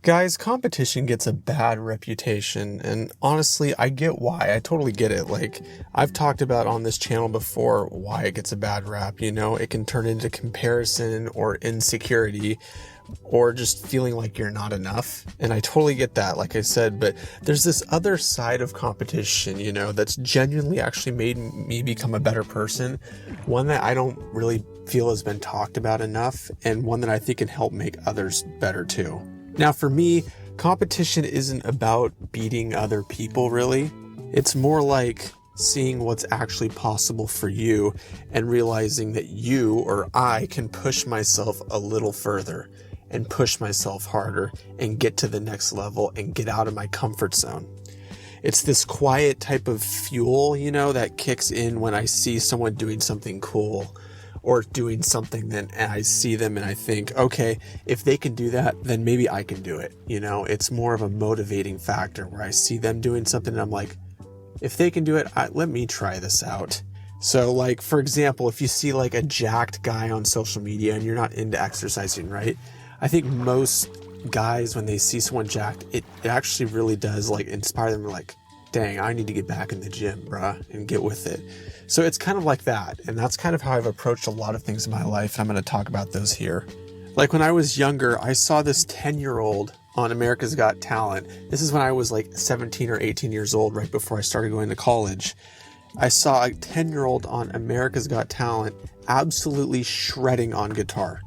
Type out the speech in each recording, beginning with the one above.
Guys, competition gets a bad reputation, and honestly, I get why. I totally get it. Like, I've talked about on this channel before why it gets a bad rap, it can turn into comparison or insecurity or just feeling like you're not enough. And I totally get that, like I said, but there's this other side of competition, that's genuinely actually made me become a better person. One that I don't really feel has been talked about enough, and one that I think can help make others better too. Now, for me, competition isn't about beating other people, really. It's more like seeing what's actually possible for you and realizing that you or I can push myself a little further and push myself harder and get to the next level and get out of my comfort zone. It's this quiet type of fuel, that kicks in when I see someone doing something cool or doing something, then I see them and I think, okay, if they can do that, then maybe I can do it. It's more of a motivating factor where I see them doing something and I'm like, if they can do it, let me try this out. So like, for example, if you see like a jacked guy on social media and you're not into exercising, right? I think most guys, when they see someone jacked, it actually really does like inspire them, like, dang, I need to get back in the gym, bruh, and get with it. So it's kind of like that. And that's kind of how I've approached a lot of things in my life. And I'm going to talk about those here. Like when I was younger, I saw this 10-year-old on America's Got Talent. This is when I was like 17 or 18 years old, right before I started going to college. I saw a 10-year-old on America's Got Talent absolutely shredding on guitar,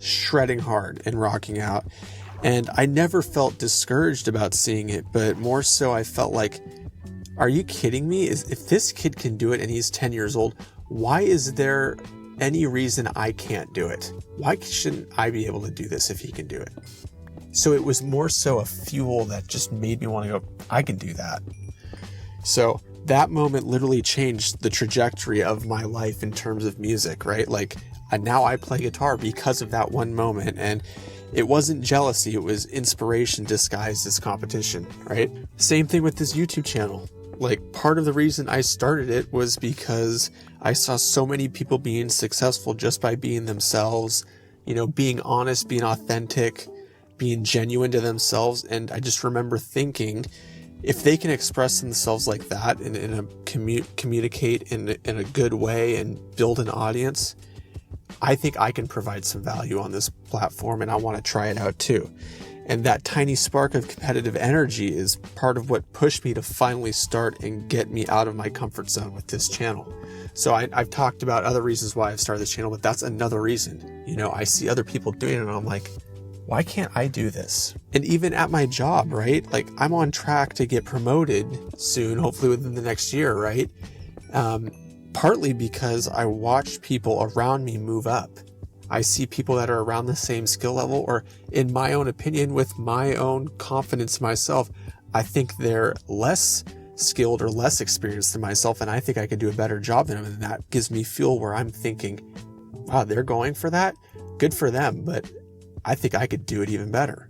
shredding hard and rocking out. And I never felt discouraged about seeing it, but more so I felt like, are you kidding me? If this kid can do it and he's 10 years old, why is there any reason I can't do it? Why shouldn't I be able to do this if he can do it? So it was more so a fuel that just made me want to go, I can do that. So that moment literally changed the trajectory of my life in terms of music, right? Like now I play guitar because of that one moment, and it wasn't jealousy, it was inspiration disguised as competition, right? Same thing with this YouTube channel. Like part of the reason I started it was because I saw so many people being successful just by being themselves, being honest, being authentic, being genuine to themselves. And I just remember thinking, if they can express themselves like that and communicate in a good way and build an audience, I think I can provide some value on this platform, and I want to try it out too. And that tiny spark of competitive energy is part of what pushed me to finally start and get me out of my comfort zone with this channel. So I've talked about other reasons why I've started this channel, but that's another reason. I see other people doing it and I'm like, why can't I do this? And even at my job, right? Like I'm on track to get promoted soon, hopefully within the next year, right? Partly because I watch people around me move up. I see people that are around the same skill level, or in my own opinion, with my own confidence in myself, I think they're less skilled or less experienced than myself, and I think I could do a better job than them. And that gives me fuel where I'm thinking, wow, they're going for that? Good for them, but I think I could do it even better.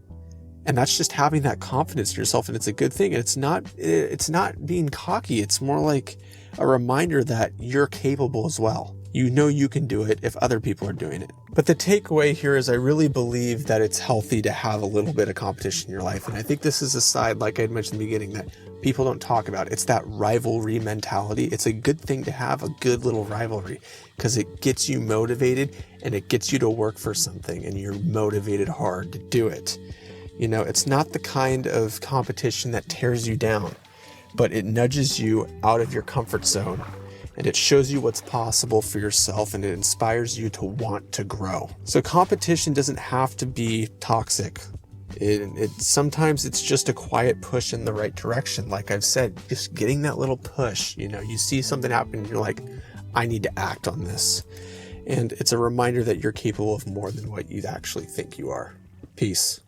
And that's just having that confidence in yourself, and it's a good thing. And it's not being cocky. It's more like a reminder that you're capable as well. You can do it if other people are doing it. But the takeaway here is I really believe that it's healthy to have a little bit of competition in your life. And I think this is a side, like I had mentioned in the beginning, that people don't talk about. It's that rivalry mentality. It's a good thing to have a good little rivalry because it gets you motivated and it gets you to work for something and you're motivated hard to do it. It's not the kind of competition that tears you down, but it nudges you out of your comfort zone. And it shows you what's possible for yourself, and it inspires you to want to grow. So competition doesn't have to be toxic. Sometimes it's just a quiet push in the right direction. Like I've said, just getting that little push, you see something happen and you're like, I need to act on this. And it's a reminder that you're capable of more than what you actually think you are. Peace.